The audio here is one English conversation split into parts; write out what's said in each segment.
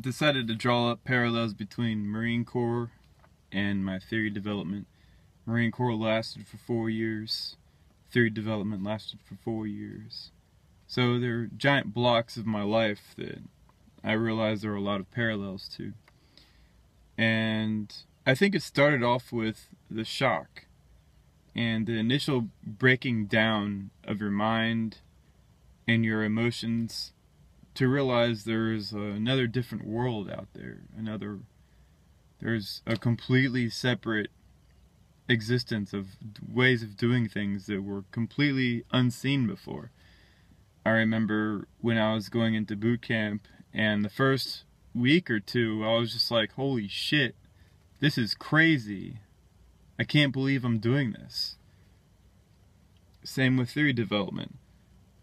decided to draw up parallels between Marine Corps and my theory development. Marine Corps lasted for 4 years. Theory development lasted for 4 years. So they're giant blocks of my life that I realized there are a lot of parallels to. And I think it started off with the shock and the initial breaking down of your mind and your emotions to realize there's another different world out there. There's a completely separate existence of ways of doing things that were completely unseen before. I remember when I was going into boot camp, and the first week or two I was just like, holy shit, this is crazy. I can't believe I'm doing this. Same with theory development.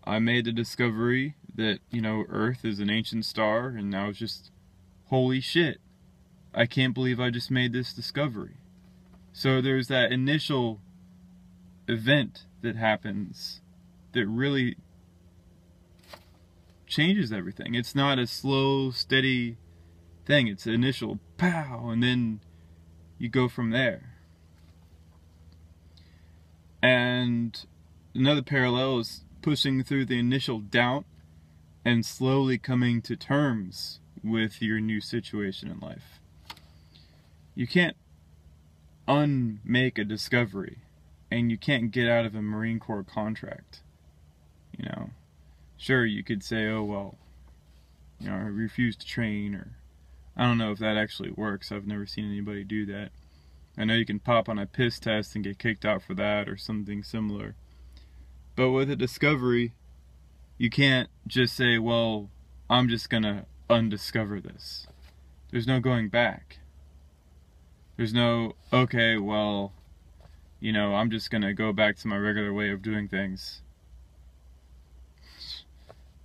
I made the discovery that, Earth is an ancient star, and I was just, holy shit, I can't believe I just made this discovery. So there's that initial event that happens that really changes everything. It's not a slow, steady thing. It's an initial pow, and then you go from there. And another parallel is pushing through the initial doubt and slowly coming to terms with your new situation in life. You can't unmake a discovery, and you can't get out of a Marine Corps contract. Sure, you could say, oh well, I refuse to train, or I don't know if that actually works. I've never seen anybody do that. I know you can pop on a piss test and get kicked out for that or something similar. But with a discovery, you can't just say, well, I'm just gonna undiscover this. There's no going back. There's no, okay, well, I'm just gonna go back to my regular way of doing things.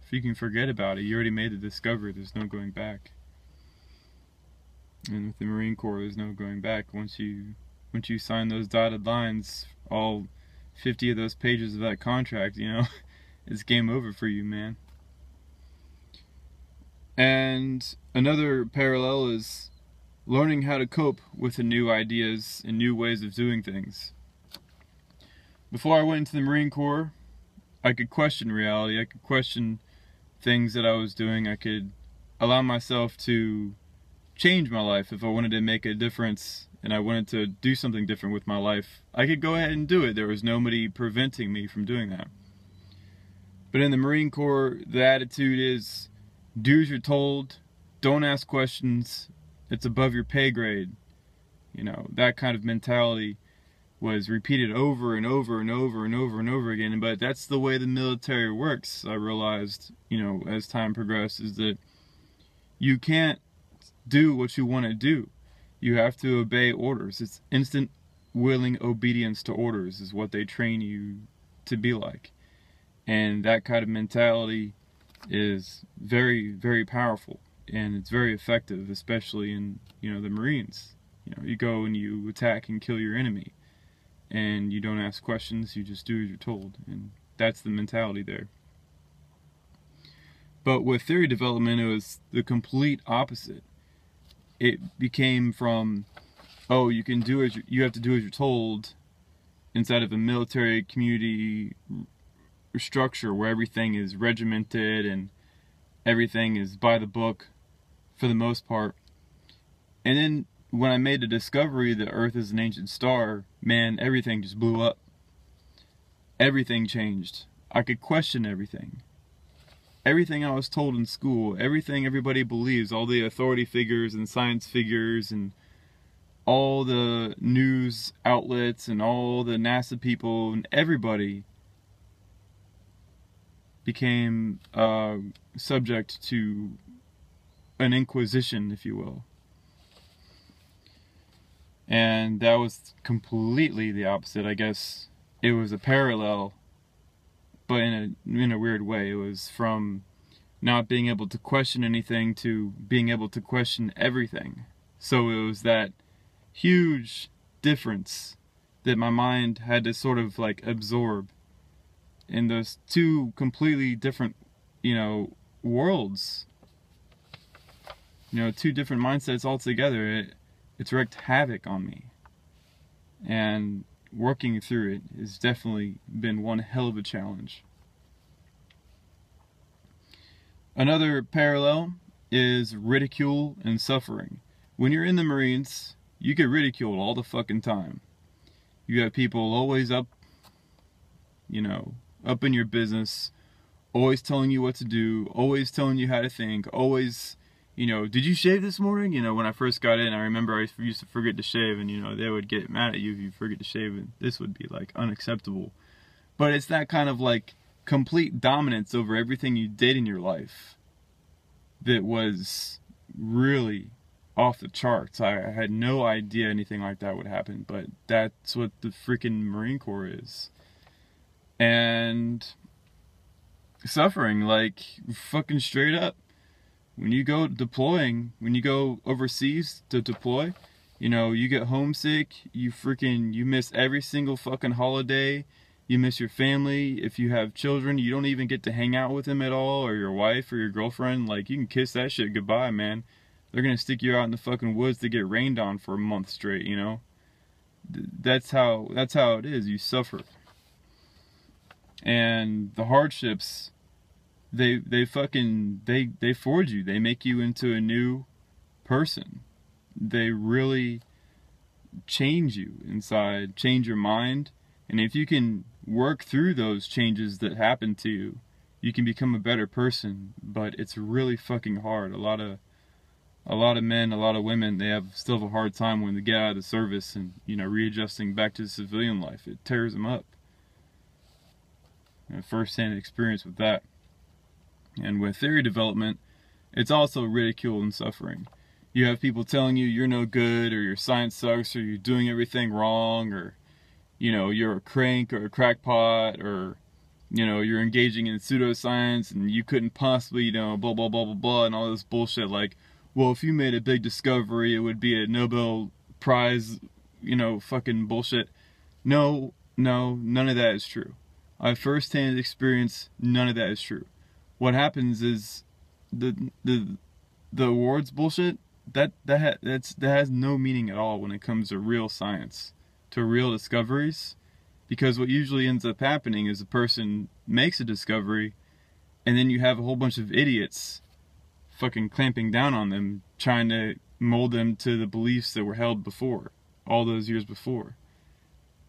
If you can forget about it, you already made the discovery, there's no going back. And with the Marine Corps, there's no going back. Once you sign those dotted lines, all 50 of those pages of that contract, it's game over for you, man. And another parallel is learning how to cope with the new ideas and new ways of doing things. Before I went into the Marine Corps, I could question reality. I could question things that I was doing. I could allow myself to change my life. If I wanted to make a difference and I wanted to do something different with my life, I could go ahead and do it. There was nobody preventing me from doing that. But in the Marine Corps, the attitude is do as you're told, don't ask questions, it's above your pay grade. That kind of mentality was repeated over and over and over and over and over again. But that's the way the military works, I realized, as time progressed, is that you can't do what you want to do. You have to obey orders. It's instant willing obedience to orders is what they train you to be like. And that kind of mentality is very, very powerful, and it's very effective, especially in, the Marines. You go and you attack and kill your enemy, and you don't ask questions, you just do as you're told, and that's the mentality there. But with theory development, it was the complete opposite. It became from, oh, you have to do as you're told, inside of a military community structure where everything is regimented and everything is by the book for the most part. And then when I made the discovery that Earth is an ancient star, man, everything just blew up. Everything changed. I could question everything. Everything I was told in school, everything everybody believes, all the authority figures and science figures and all the news outlets and all the NASA people and everybody became subject to an inquisition, if you will. And that was completely the opposite. I guess it was a parallel, but in a weird way. It was from not being able to question anything to being able to question everything. So it was that huge difference that my mind had to sort of like absorb in those two completely different, worlds. You know, two different mindsets altogether. It's wreaked havoc on me. And working through it has definitely been one hell of a challenge. Another parallel is ridicule and suffering. When you're in the Marines, you get ridiculed all the fucking time. You have people always up in your business, always telling you what to do, always telling you how to think, always, did you shave this morning? When I first got in, I remember I used to forget to shave, and, they would get mad at you if you forget to shave, and this would be, like, unacceptable. But it's that kind of, like, complete dominance over everything you did in your life that was really off the charts. I had no idea anything like that would happen, but that's what the freaking Marine Corps is. And suffering, like, fucking straight up. When you go deploying, when you go overseas to deploy, you get homesick, you miss every single fucking holiday, you miss your family. If you have children, you don't even get to hang out with them at all, or your wife or your girlfriend. Like, you can kiss that shit goodbye, man. They're gonna stick you out in the fucking woods to get rained on for a month straight, That's how it is. You suffer. And the hardships, they forge you. They make you into a new person. They really change you inside, change your mind. And if you can work through those changes that happen to you, you can become a better person. But it's really fucking hard. A lot of men, a lot of women, they still have a hard time when they get out of the service and, readjusting back to the civilian life. It tears them up. First-hand experience with that. And with theory development, it's also ridicule and suffering. You have people telling you you're no good, or your science sucks, or you're doing everything wrong, or, you're a crank or a crackpot, or, you're engaging in pseudoscience and you couldn't possibly, blah, blah, blah, blah, blah, and all this bullshit like, well, if you made a big discovery, it would be a Nobel Prize, fucking bullshit. No, none of that is true. I first-hand experience, none of that is true. What happens is the awards bullshit, that has no meaning at all when it comes to real science, to real discoveries, because what usually ends up happening is a person makes a discovery, and then you have a whole bunch of idiots fucking clamping down on them, trying to mold them to the beliefs that were held before, all those years before.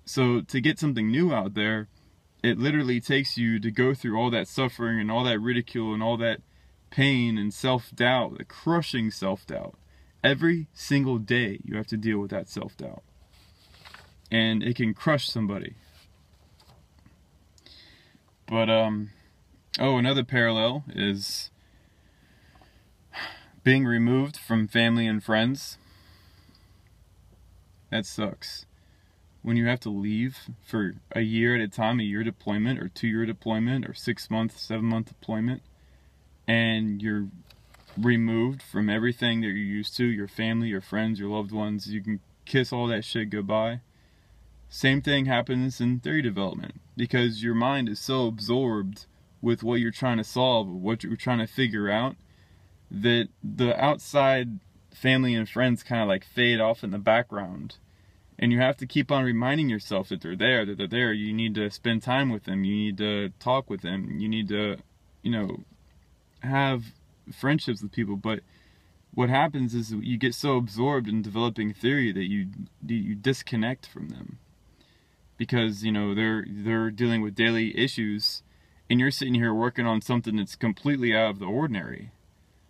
So to get something new out there, it literally takes you to go through all that suffering and all that ridicule and all that pain and self-doubt, the crushing self-doubt. Every single day you have to deal with that self-doubt. And it can crush somebody. But, another parallel is being removed from family and friends. That sucks. When you have to leave for a year at a time, a year deployment, or 2-year deployment, or 6-month, 7-month deployment, and you're removed from everything that you're used to, your family, your friends, your loved ones, you can kiss all that shit goodbye. Same thing happens in theory development, because your mind is so absorbed with what you're trying to solve, what you're trying to figure out, that the outside family and friends kind of like fade off in the background. And you have to keep on reminding yourself that they're there, that they're there. You need to spend time with them. You need to talk with them. You need to, have friendships with people. But what happens is you get so absorbed in developing theory that you disconnect from them. Because, they're dealing with daily issues, and you're sitting here working on something that's completely out of the ordinary.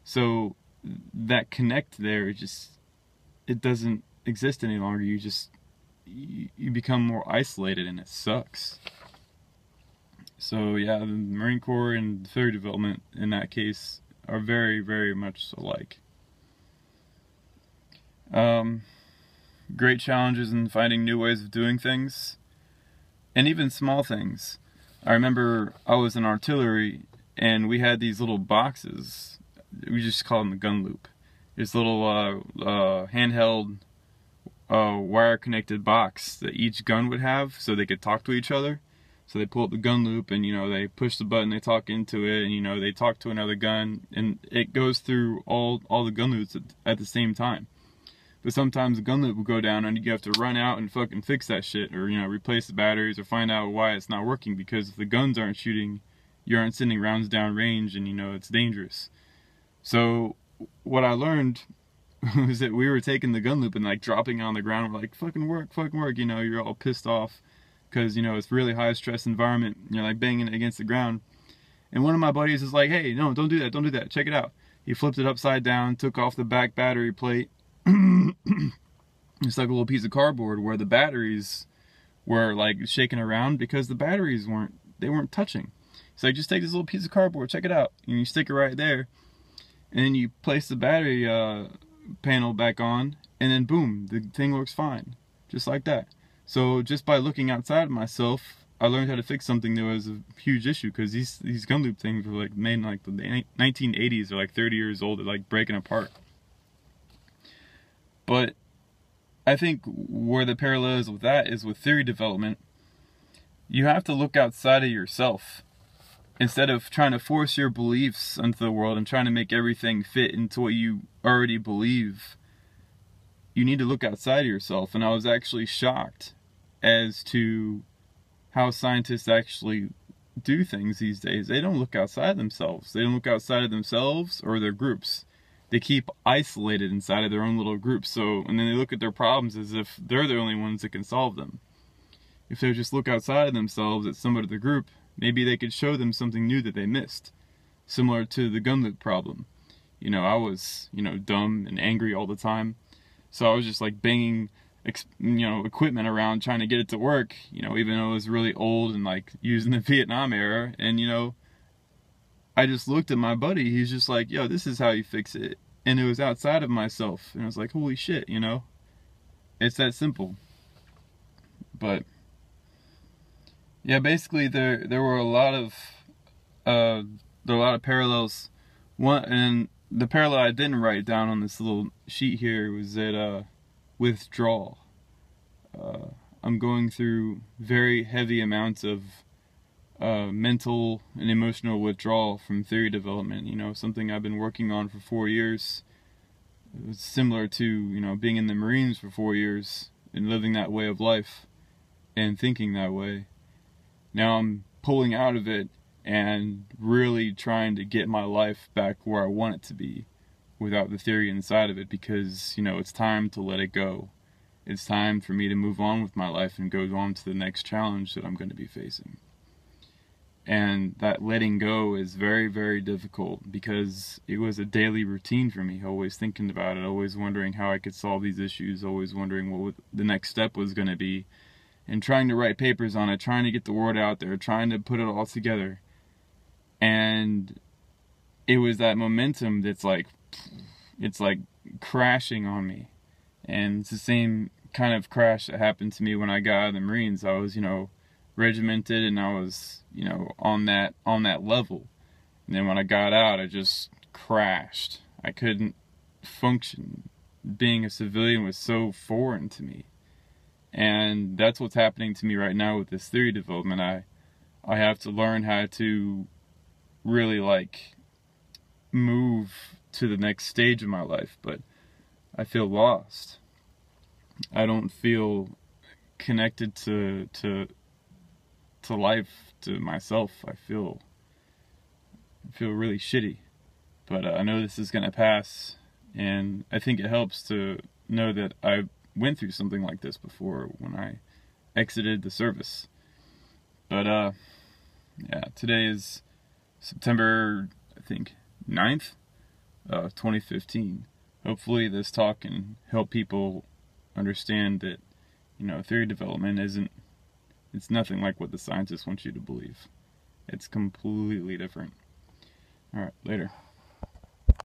So that connect there, it doesn't exist any longer. You become more isolated, and it sucks. So yeah, the Marine Corps and theory development in that case are very, very much alike. Great challenges in finding new ways of doing things, and even small things. I remember I was in artillery, and we had these little boxes. We just call them the gun loop. This little handheld wire connected box that each gun would have, so they could talk to each other. So they pull up the gun loop and, you know, they push the button, they talk into it, and, you know, they talk to another gun, and it goes through all the gun loops at the same time. But sometimes the gun loop will go down and you have to run out and fucking fix that shit, or, you know, replace the batteries or find out why it's not working, because if the guns aren't shooting, you aren't sending rounds down range, and, you know, it's dangerous. So what I learned was that we were taking the gun loop and like dropping it on the ground. We're like, fucking work, you know, you're all pissed off because, you know, it's really high stress environment, you're like banging it against the ground. And one of my buddies is like, hey, no, don't do that, check it out. He flipped it upside down, took off the back battery plate. It's like a little piece of cardboard where the batteries were like shaking around because the batteries weren't touching. So like, just take this little piece of cardboard, check it out, and you stick it right there, and then you place the battery panel back on, and then boom, the thing works fine, just like that. So just by looking outside of myself, I learned how to fix something that was a huge issue, because these gun loop things were like made in like the 1980s. They're like 30 years old. They're like breaking apart. But I think where the parallel is with that is with theory development. You have to look outside of yourself. Instead of trying to force your beliefs into the world and trying to make everything fit into what you already believe, you need to look outside of yourself. And I was actually shocked as to how scientists actually do things these days. They don't look outside themselves. They don't look outside of themselves or their groups. They keep isolated inside of their own little groups. So, and then they look at their problems as if they're the only ones that can solve them. If they just look outside of themselves at somebody in the group, maybe they could show them something new that they missed. Similar to the gun loop problem. You know, I was, you know, dumb and angry all the time. So I was just like banging, you know, equipment around trying to get it to work, you know, even though it was really old and like using the Vietnam era. And, you know, I just looked at my buddy. He's just like, yo, this is how you fix it. And it was outside of myself. And I was like, holy shit, you know, it's that simple. But yeah, basically there were a lot of parallels. One, and the parallel I didn't write down on this little sheet here was that withdrawal. I'm going through very heavy amounts of mental and emotional withdrawal from theory development. You know, something I've been working on for 4 years. It was similar to, you know, being in the Marines for 4 years and living that way of life and thinking that way. Now I'm pulling out of it and really trying to get my life back where I want it to be without the theory inside of it, because, you know, it's time to let it go. It's time for me to move on with my life and go on to the next challenge that I'm going to be facing. And that letting go is very, very difficult, because it was a daily routine for me, always thinking about it, always wondering how I could solve these issues, always wondering what the next step was going to be, and trying to write papers on it, trying to get the word out there, trying to put it all together. And it was that momentum that's like, it's like crashing on me. And it's the same kind of crash that happened to me when I got out of the Marines. I was, you know, regimented, and I was, you know, on that level. And then when I got out, I just crashed. I couldn't function. Being a civilian was so foreign to me. And that's what's happening to me right now with this theory development. I have to learn how to really like move to the next stage of my life, but I feel lost. I don't feel connected to life, to myself. I feel really shitty, but I know this is gonna pass, and I think it helps to know that I went through something like this before when I exited the service. But yeah, today is September, I think, 9th, 2015. Hopefully this talk can help people understand that, you know, theory development it's nothing like what the scientists want you to believe. It's completely different. Alright, later.